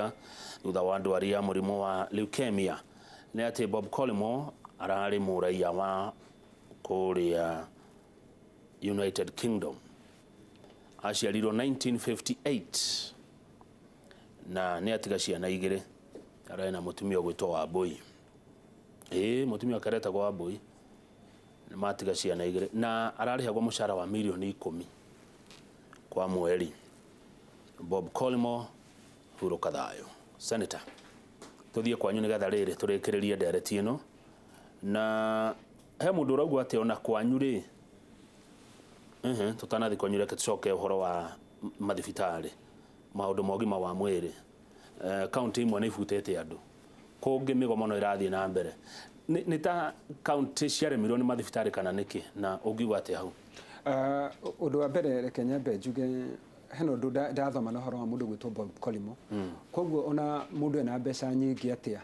America thutha wa ndwari ya murimu wa leukemia. Nĩ atĩ Bob Collymore ararĩ mũraia wa kũrĩa United Kingdom. Aciarirwo 1958 na nĩ atiga ciana igĩrĩ. Ararĩ na mũtumia ũgwĩtwo Wambui. Mũtumia wake aretagwo Wambui. Nĩ matiga ciana igĩrĩ na ararĩhagwo mũcara wa mirioni 10 kwa mweri. Bob Collymore, hurũka thayũ. Senator, tuthiĩ kwanyu nĩgetha rĩrĩ tũrĩkĩrĩrie ndereti ĩno, na he mũndũ ũraugua atĩ ona kwanyu rĩ tũtanathiĩ kwanyu reke tũcoke ũhoro wa mathibitari, maũndũ ma ũgima wa mwĩrĩ. Kaunti imwe nĩ ibutĩte andũ, kũngĩ mĩgomo no ĩrathiĩ na mbere. Nĩ ta kaunti ciaremirwo nĩ mathibitari kana nĩkĩ, na ũngiuga atĩ hau? Ũndũ wa mbere reke nyambe njuge heno ũndũ ndathoma na ũhoro wa mũndũ gwĩtwo Bob Collymore. Koguo ona mũndũ ena mbeca nyingĩ atĩa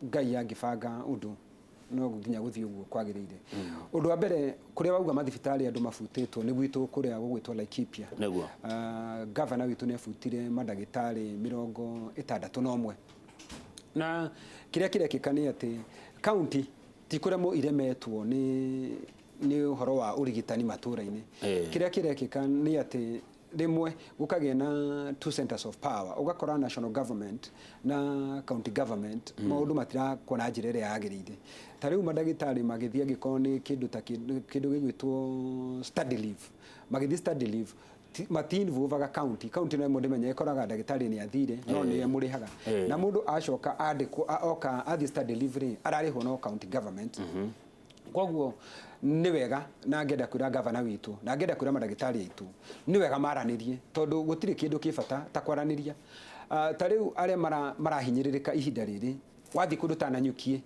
Ngai angĩbanga ũndũ no nginya gũthiĩ ũguo kwagĩrĩire. Ũndũ wa mbere kũrĩa wauga mathibitari andũ mabutĩtwo nĩ gwitũ kũrĩa gũgwĩtwo Laikipia. Governor witũ nĩ abutire mandagĩtarĩ 61 na kĩrĩa kĩrekĩka nĩ atĩ kaunti ti kũrĩa iremetwo nĩ ũhoro wa ũrigitani matũra-inĩ. Kĩrĩa kĩrekĩka nĩ atĩ rĩmwe gũkagĩa na two centers of power, ũgakora national government na county government maũndũ matirakwo na njĩra ĩrĩa yagĩrĩire. Ta rĩu mandagĩtarĩ magĩthiĩ angĩkorwo nĩ kĩndũ gĩgwĩtwo study leave, magĩthiĩ study leave mati-involvaga county no mũndũ menya ĩkoraga ndagĩtarĩ nĩ athire no nĩ amũrĩhaga, na mũndũ acoka oka athiĩ study leave rĩ ararĩhwo no county government. Koguo nĩ wega na ngenda kwĩra governor witũ na ngenda kwĩra mandagĩtarĩ aitũ nĩ wega maranĩrie, tondũ gũtirĩ kĩndũ kĩbata ta kwaranĩria. Ta rĩu arĩa marahinyĩrĩrĩka ihinda rĩrĩ wathiĩ kũndũ ta Nanyuki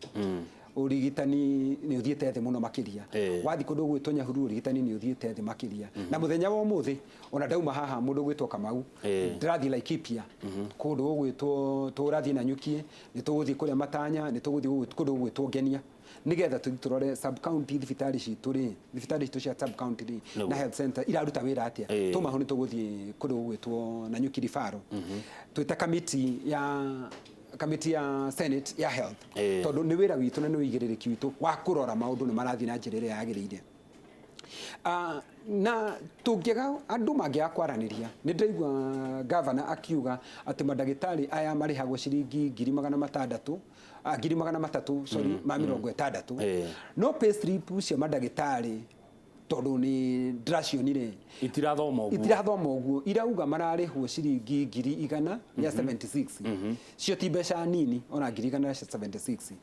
ũrigitani nĩ ũthiĩte thĩ mũno makĩria, wathiĩ kũndũ gwĩtwo Nyahururu ũrigitani nĩ ũthiĩte thĩ makĩria, na mũthenya wa ũmũthĩ ona ndauma haha mũndũ gwĩtwo Kamau ndĩrathiĩ Laikipia kũndũ gwĩtwo tũrathiĩ Nanyuki, nĩ tũgũthiĩ kũrĩa Matanya, nĩ tũgũthiĩ kũndũ gwĩtwo Ngenia, nigetha tũrore sub county thibitari citũ rĩ, thibitari citũ cia sub county rĩ na health center iraruta wĩra atĩa. Tuma ho nĩ tũgũthiĩ kũndũ gwĩtwo Nanyuki referral twĩta kamiti ya Senate ya health, tondũ nĩ wĩra witũ na nĩ wĩigĩrĩrĩki witũ wa kũrora maũndũ nĩ marathiĩ na njĩra ĩrĩa yagĩrĩire. Na tũngĩaga andũ mangĩaga kwaranĩria, nĩ ndaigua governor akiuga atĩ mandagĩtarĩ aya marĩhagwo ciringi 300 sorry ma 60, no pay slip cia mandagĩtarĩ tondũ nĩ ndiracionire itirathoma ũguo irauga mararĩhwo ciringi 100 ya 76 cio ti mbeca nini ona 176.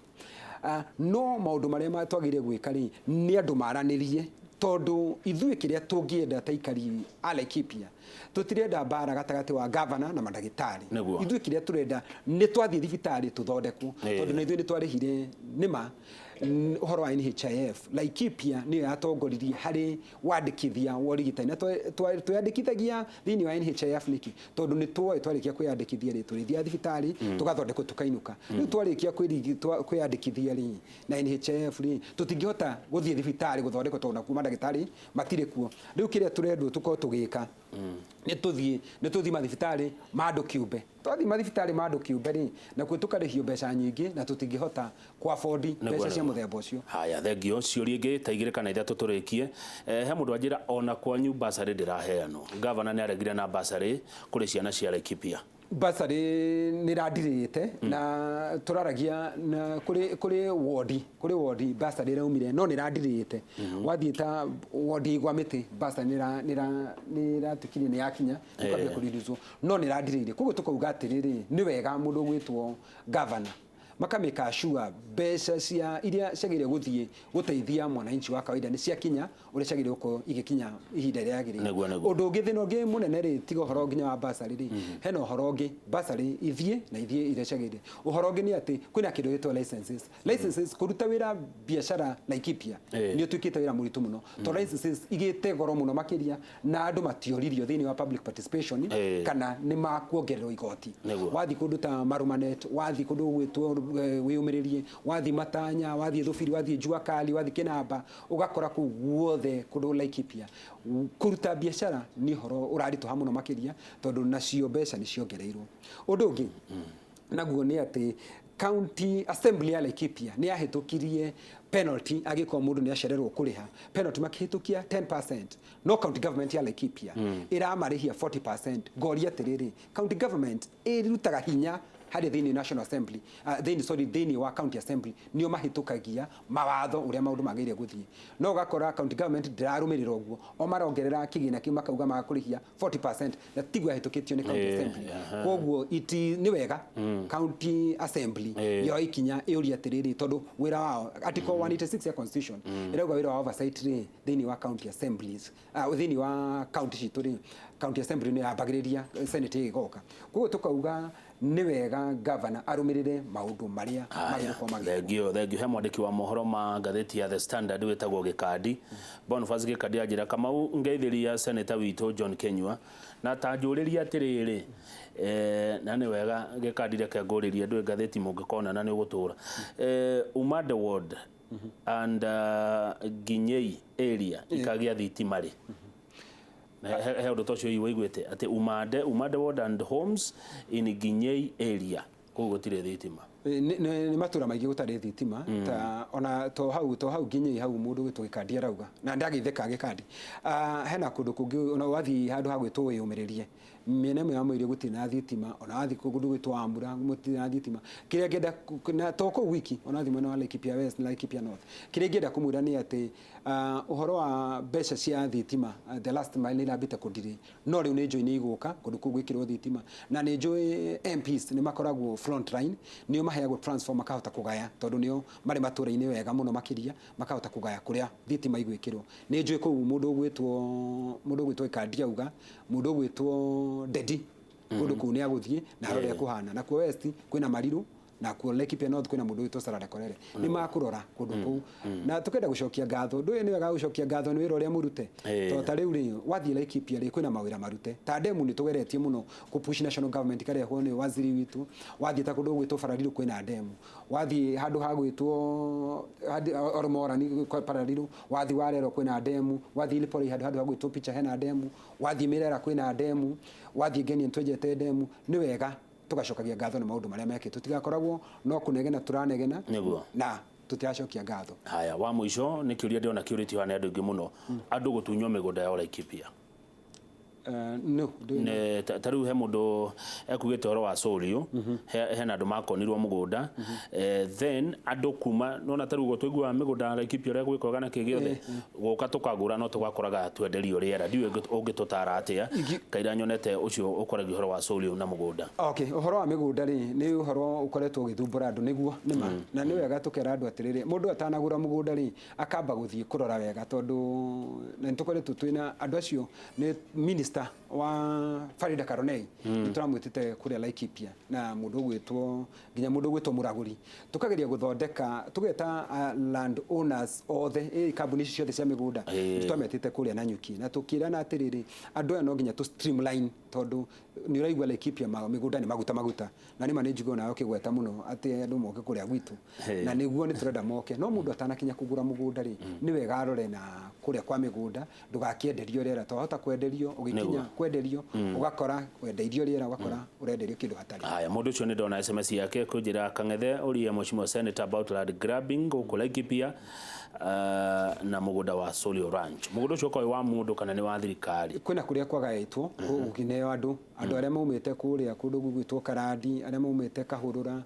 No maũndũ marĩa twagĩrĩire gwĩka rĩ nĩ andũ maranĩrie, tondũ ithuĩ kĩrĩa tũngĩenda ta ikari a Laikipia tũtirenda mbara gatagatĩ wa governor na mandagĩtarĩ. Ithuĩ kĩrĩa tũrenda nĩ twathiĩ thibitarĩ tũthondekwo, tondũ na ithuĩ nĩ twarĩhire nĩma ũhoro wa NHIF. Laikipia nĩyo yatongoririe harĩ wandĩkithia wa ũrigitani, na twĩandĩkithagia thĩinĩ wa NHIF nĩkĩ, tondũ nĩ tuoĩ twarĩkia kwĩandĩkithia rĩ tũrĩthiaga thibitarĩ tũgathondekwo tũkainũka. Rĩu twarĩkia kwĩandĩkithia rĩ na NHIF rĩ tũtingĩhota gũthiĩ thibitarĩ gũthondekwo tondũ nakuo mandagĩtarĩ matirĩ kuo. Rĩu kĩrĩa tũrendwo tũkorwo tũgĩka nĩ tũthiĩ mathibitarĩ ma andũ kĩũmbe. Twathiĩ mathibitarĩ ma andũ kĩũmbe rĩ nakuo tũkarĩhio mbeca nyingĩ na tũtingĩhota kuafford mbeca cia mũthemba ũcio. Haya, thengio. Ciũria ingĩ ta igĩrĩ kana ithatũ tũrĩkie. He mũndũ anjĩra ona kwanyu basarĩ ndĩraheanwo. Governor nĩ aregire na basarĩ kũrĩ ciana cia Laikipia. Basarĩ nĩ randirĩte na tũraragia kũrĩ wodi basarĩ ĩraumire no nĩ randirĩte. Wathiĩ ta wodi igwa mĩtĩ basarĩ nĩ ratukirie nĩ yakinya ũkambia kũririzwo no nĩ randirĩire. Koguo tũkauga atĩrĩrĩ nĩ wega mũndũ gwĩtwo governor makamĩka sure mbeca cia iria ciagĩrĩire gũthiĩ gũteithia mwananchi wa kawaida nĩ ciakinya ũrĩa ciagĩrĩire gũkorwo igĩkinya ihinda rĩrĩa yagĩrĩire. Ũndũ ũngĩ thĩna ũngĩ mũnene rĩ tiga ũhoro nginya wa basarĩ rĩ hena ũhoro ũngĩ basarĩ ithiĩ na ithiĩ iria ciagĩrĩire. Ũhoro ũngĩ nĩ atĩ kwĩna kĩndũ gĩtwo licenses kũruta wĩra biacara Laikipia nĩ ũtuĩkĩte wĩra mũritũ mũno, tondũ licenses igĩte goro mũno makĩria na andũ matioririo thĩinĩ wa public participation kana nĩ makuongererwo igoti. Wathiĩ kũndũ ta Marumanet, wathiĩ kũndũ gwĩtwo wiyumiririe wathi Matanya wathi Thubiri wathi Juakali wathi Kinamba ugakora ku guothe kundu Laikipia kuruta biashara ni horo urarito hamuno makiria tondu nacio mbeca ni ciongereirwo undu ungi naguo ni ati County Assembly ya Laikipia ni yahitukirie penalty agiko mundu ni acererwo kuriha penalty makihitukia 10%, no county government ya Laikipia iramarihia 40%. Goria tiriri county government irutaga hinya hari thini National Assembly thini wa County Assembly nio mahitukagia mawatho uria maundu magiire guthie, no gakora county government ndirarumirira uguo o marongerera kigina kiu makauga magakurihia 40% na tigwa hitukitio ni County Assembly. Koguo ni wega County Assembly yo ikinya iuria tiriri tondu wira wao article 186 ya constitution irauga wira wa oversight ri thini wa county assemblies thini wa county cituri County Assembly ni yambagiriria Senate igoka. Koguo tukauga ni wega governor arumirire maundu maria thengio he mwandiki wa mohoro ma ngatheti ya The Standard wetagwo Gikadi Boniface Gikadi ajira Kamau ngeithiria senator wito John Kenywa na tanjuriria atiriri na ni wega Gikadi reke nguririe andu ngatheti mungikona na ni ugutura Umade ward and Ginyei area ikagia thitima ri he undu tocio iwiguite ati Umade ward and homes in Ginyei area koguo tire thitima ni matura maingi gutari thitima ta ona to hau Ginyei hau mundu gitwo Gikadi arauga na ndagitheka Gikadi hena kundu kungi ona wathi handu ha gwitwo wiyumiririe miena ya mwiri gutina thitima ona wathi kundu gwitwo Ambura mutina thitima kiria ngenda na toko wiki ona wathi mwena wa Laikipia West na Laikipia North kiria ngenda kumwira ni ati uhoro wa mbeca cia thitima the last mile ni rabita kundiri no riu ni njoi ni iguka kundu kugwikirwo thitima na ni njoi MPs ni makoragwo front line nio maheagwo transform makahota kugaya tondu nio mari matura-ini wega muno makiria makahota kugaya kuria thitima igwikirwo ni njoi ku mundu gwitwo Gikadi auga mundu gwitwo Dedi kundu ku ni aguthie na rore kuhana na ku West kwina Mariru na ku Laikipia North kwina mundu gwitwo Sarare Korere ni makurora kundu ku na tukenda gucokia ngatho ndu ni wega gucokia ngatho ni wira uria murute to ta riu ri wathi Laikipia ri kwina mawira marute ta demu ni tugeretie muno ku push national government kare ho ni waziri witu wathi ta kundu gwitwo Paradiru kwina demu wathi handu ha gwitwo Oromora ni Paradiru wathi Warero kwina demu wathi Lipori handu ha gwitwo Picha hena demu wathi Mirera kwina demu wathi Geni Ntwejete demu ni wega tugacokagia ngatho na maundu maria meke tutigakoragwo no kunegena turanegena na tutiacokia ngatho. Haya wa mwisho ni kiuria ndiona kiuriti wana andu ingi muno andu gutunywo migunda ya Laikipia no ne taru he mundu ekugite oro wa Solio hena andu makonirwo mugunda then andu kuma nona taru go twigua migunda Laikipia ria gwikoga na kigiothe guka tukagura no tugakoraga twenderio riera ndiwe ungitutara atia kaira nyonete ucio ukoragi horo wa Solio na mugunda. Okay, uhoro wa migunda ri ni uhoro ukoretwo githumbura andu niguo nima na ni wega tukera andu atiriri mundu atanagura mugunda ri akamba guthie kurora wega tondu na ntukoretwo twina andu acio ni minister wa Farida Karonei nituramwitite kuria Laikipia na mundu gwitwo nginya mundu gwitwo Muraguri tukageria guthondeka tugeta land owners othe kambuni ciothe cia migunda tutametite kuria na nyuki na tukira na atiriri andu aya no nginya tu streamline tondu ni uraigwa Laikipia migunda ni maguta na ni manage nayo kigweta muno ati andu moke kuria gwitu na niguo ni turenda moke no mundu atanakinya kugura mugunda ri ni wega arore na kuria kwa migunda ndugakienderio rera twahota kwenderio ugikinya kwenderio ugakora wendeirio riera ugakora urenderio kindu hatari. Haya mundu ucio ni ndona SMS yake kujira Kang'ethe uria mheshimiwa senator about land grabbing guku Laikipia na mugunda wa Solio Ranch mugunda ucio ko wa mundu kana ni wa thirikari kwina kuria kwagaitwo ugineo andu aria maumite kuria kundu gwitwo Karandi aria maumite Kahurura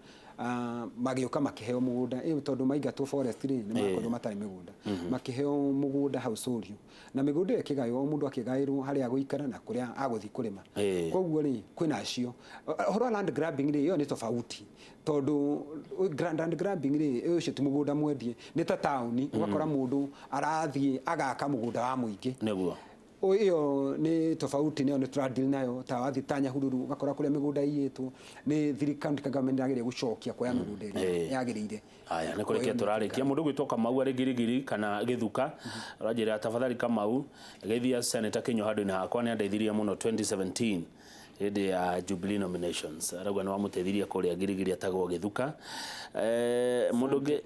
magioka makiheo mugunda tondu maigatwo forest ri ni makondo matari migunda makiheo mugunda hau Solio na migunda ikigayo mundu akigairwo haria guikara na kuria aguthi kurima koguo ri kwina acio horo land grabbing ri yo ni tofauti tondu land grabbing ri ucio ti mugunda mwendie ni ta town ugakora mundu arathie agaka mugunda wa muingi niguo iyo ni tofauti ni tradeal nayo ta wathi tanya hururu gakora kuria migunda iyetu ni thirikari government yagiria gucokia kwa migunda iri yagirire. Haya ni kurikia turarikia mundu gwitwo Kamau ari girigiri kana githuka rajira tafadhali Kamau geithia senator Kinyo hadu na hakwa ni andeithirie muno 2017 hĩndĩ ya Jubilee nominations arauga nĩ wamũteithirie kũrĩa Girigiri atagwo Gĩthuka. Mũndũ ũngĩ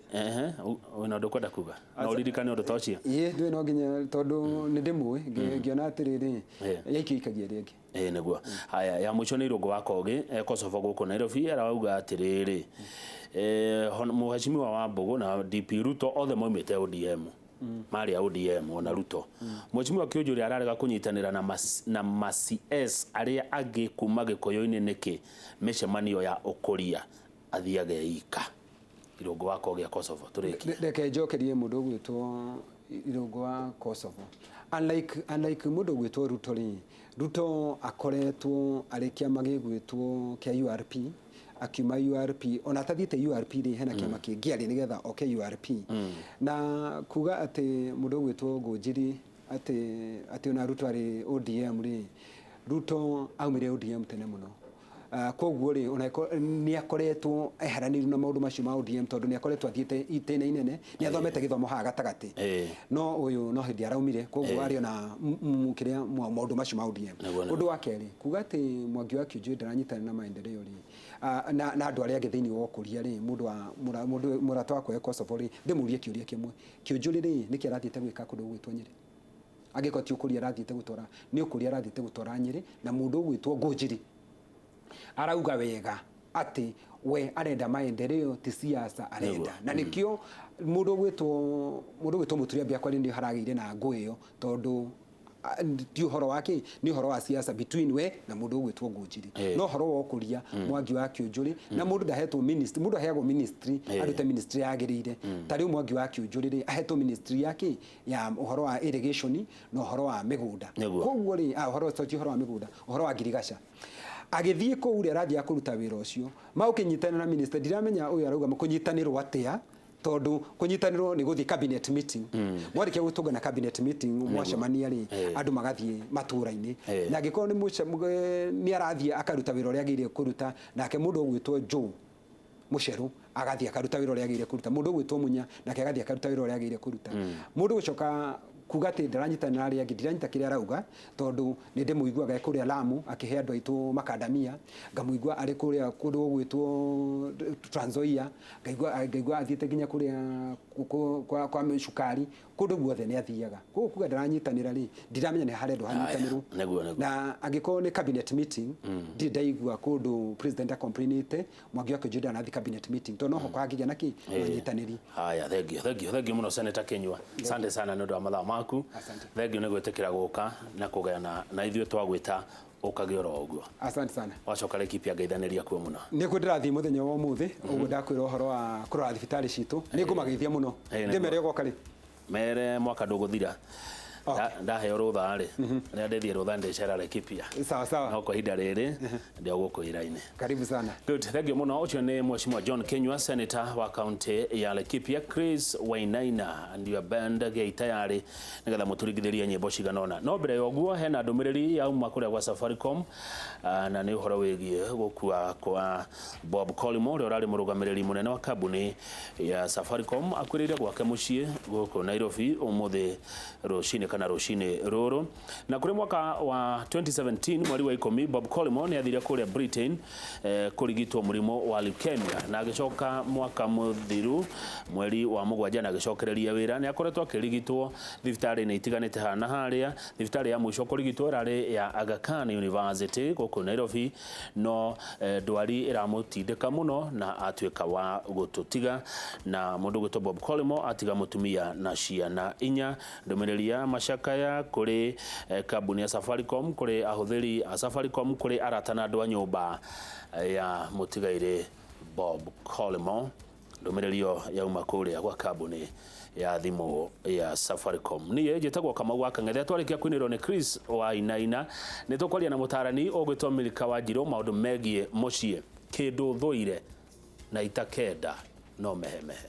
wĩna ũndũ kwenda kuga no ũririkane ũndũ ta ũcio? Ndũĩ no nginya tondũ nĩ ndĩmũĩ ngĩona atĩrĩrĩ yaikio ikagia rĩngĩ. Nĩguo. Haya, ya mũico nĩ Irũngũ wa Kogi Kosovo gũkũ Nairobi arauga atĩrĩrĩ Mheshimiwa wa Mbũgũ na DP Ruto othe moimĩte ODM Maria ODM ona Ruto. Mheshimiwa Kĩũnjũrĩ ararega kũnyitanĩra na ma-CS arĩa angĩ kuma Gĩkũyũ-inĩ nĩkĩ mĩcemanio ya ũkũria athiage ika. Irũngũ wa Kogi Kosovo tũrĩkie. Reke njokerie mũndũ ũgwĩtwo Irũngũ wa Kosovo. Unlike mũndũ ũgwĩtwo Ruto rĩ, Ruto akoretwo arĩ kĩama gĩgwĩtwo kĩa URP, akiuma URP ona tathiĩte URP rĩ hena kĩama kĩngĩ arĩ nĩgetha oke URP. Na kuga atĩ mũndũ ũgwĩtwo Ngũnjiri atĩ ona Ruto arĩ ODM rĩ, Ruto aumire ODM tene mũno. Koguo rĩ ona nĩ akoretwo eharanĩirie na maũndũ macio ma ODM tondũ nĩ akoretwo athiĩte itĩna inene, nĩ athomete gĩthomo haha gatagatĩ. No ũyũ no hĩndĩ araumire, koguo arĩ ona kĩrĩa maũndũ macio ma ODM. Ũndũ wa kerĩ kuga atĩ Mwangi wa Kĩũnjũrĩ ndaranyitanĩra na maendeleo rĩ na andũ arĩa angĩ thĩinĩ wa ũkũria rĩ, mũndũ mũrata wakwa Kosovo rĩ, ndĩmũrie kĩũria kĩmwe, Kĩũnjũrĩ rĩ nĩkĩ arathiĩte gwĩka kũndũ gwĩtwo Nyĩrĩ? Angĩkorwo ti ũkũria arathiĩte gũtwara, nĩ ũkũria arathiĩte gũtwara Nyĩrĩ, na mũndũ ũgwĩtwo Ngũnjiri arauga wega ati we arenda maendeleo ti siasa arenda. Na nikio mũndũ gwĩtwo Mũturia Biakwa nĩ haragĩire na ngũ ĩyo tondũ ti ũhoro wake nĩ ũhoro wa siasa between we na mũndũ gwĩtwo Ngũnjiri. No ũhoro wa ũkũria Mwangi wa Kĩũnjũrĩ na mũndũ ndahetwo ministry, mũndũ aheagwo ministry arute ministry yagĩrĩire. Ta rĩu Mwangi wa Kĩũnjũrĩ rĩ ahetwo ministry yake ya ũhoro wa irrigation na ũhoro wa mĩgũnda. Koguo rĩ ũhoro wa mĩgũnda, ũhoro wa ngirigaca agĩthiĩ kũu rĩ arathiĩ kũruta wĩra ũcio maũkĩnyitanĩra na minister. Ndiramenya ũyũ arauga kũnyitanĩrwo atĩa tondũ kũnyitanĩrwo nĩ gũthiĩ cabinet meeting. Mwarĩkia gũtũngana cabinet meeting mwacemania rĩ andũ magathiĩ matũra-inĩ, na angĩkorwo nĩ arathiĩ akaruta wĩra ũrĩa agĩrĩire kũruta, nake mũndũ ũgwĩtwo Joe Mũcerũ agathiĩ akaruta wĩra ũrĩa agĩrĩire kũruta, mũndũ ũgwĩtwo Munya nake agathiĩ akaruta wĩra ũrĩa agĩrĩire kũruta. Mũndũ gũcoka kuga atĩ ndaranyitanĩra na arĩa angĩ, ndiranyita kĩrĩa arauga tondũ nĩ ndĩmũiguaga kũrĩa Lamu akĩhe andũ aitũ makandamia, ngamũigua arĩ kũrĩa kũndũ gwĩtwo Trans Nzoia, ngaigua athiĩte nginya kũrĩa kwa Mĩcukari, kũndũ guothe nĩ athiaga. Koguo kuga ndaranyitanĩra rĩ ndiramenya nĩ harendwo hanyitanĩrwo, na angĩkorwo nĩ cabinet meeting ndirĩ ndaigua kũndũ president acomplainĩte Mwangi wa Kĩũnjũrĩ ndanathi cabinet meeting tondũ noho kwagĩria nakĩ wanyitanĩri. Haya, thengiũ mũno Senator Kĩnyua, asante sana nĩ ũndũ wa mathaa maku. Thengiũ nĩ gwĩtĩkĩra gũka na kũgayana na ithuĩ twagwĩta ũkagĩa oro ũguo. Asante sana. Wacoka rĩki pia ngeithanĩria kuo mũno. Nĩ kũ ndĩrathiĩ mũthenya wa ũmũthĩ, ũguo ndakwĩra ũhoro wa kũrora thibitarĩ citũ, nĩ ngũmageithia mũno. Ndĩmere ũgoka rĩ? Mere mwaka ndũgũthira. Ndaheo rũtha rĩ rĩa ndĩthiĩ rũtha ndĩcera Laikipia. Sawa sawa. No kwa ihinda rĩrĩ ndio gũkũ iraine. Karibu sana. Good, thank you mũno. Ũcio nĩ Mheshimiwa John Kĩnyua, senator wa county ya Laikipia. Chris Wainaina and your band gĩ tayari nĩgetha mũturigithĩrie nyĩmbo ciganona. No mbere ya ũguo hena ndũmĩrĩri ya uma kũrĩa kwa Safaricom na nĩ ũhoro wĩgiĩ gũkua kwa Bob Collymore ũrĩa ũrarĩ mũrũgamĩrĩri mũnene wa kambuni ya Safaricom akwĩrĩire gwake mũciĩ gũkũ Nairobi ũmũthĩ rũcinĩ kana rũcinĩ rũrũ. Na kũrĩ mwaka wa 2017 mweri wa 10 Bob Collymore nĩ athire kũrĩa Britain kũrigitwo mũrimũ wa leukemia na agĩcoka mwaka mũthiru mweri wa mũgwanja na agĩcokereria wĩra. Nĩ akoretwo akĩrigitwo thibitarĩ-inĩ itiganĩte hana harĩa. Thibitarĩ ya mũico kũrigitwo ĩrarĩ ya Aga Khan University gũkũ Nairobi, no ndwari ĩramũtindĩka mũno na atuĩka wa gũtũtiga, na mũndũ gwĩtwo Bob Collymore atiga mũtumia na ciana 4. Ndũmĩrĩri ya macakaya kũrĩ kambuni ya Safaricom, kũrĩ ahũthĩri a Safaricom, kũrĩ arata na andũ a nyũmba ya mũtigairĩ Bob Collymore. Ndũmĩrĩri yo yauma kũrĩa gwa kambuni ya thimũ ya Safaricom. Niĩ njĩtagwo Kamau wa Kang'ethe, twarĩkia kwinĩrwo nĩ Chris Wainaina. Nĩ tũkwaria na mũtarani ũgwĩtwo Milika Wanjirũ maũndũ megiĩ mũciĩ, kĩndũ thũire na itakenda no mehemehe.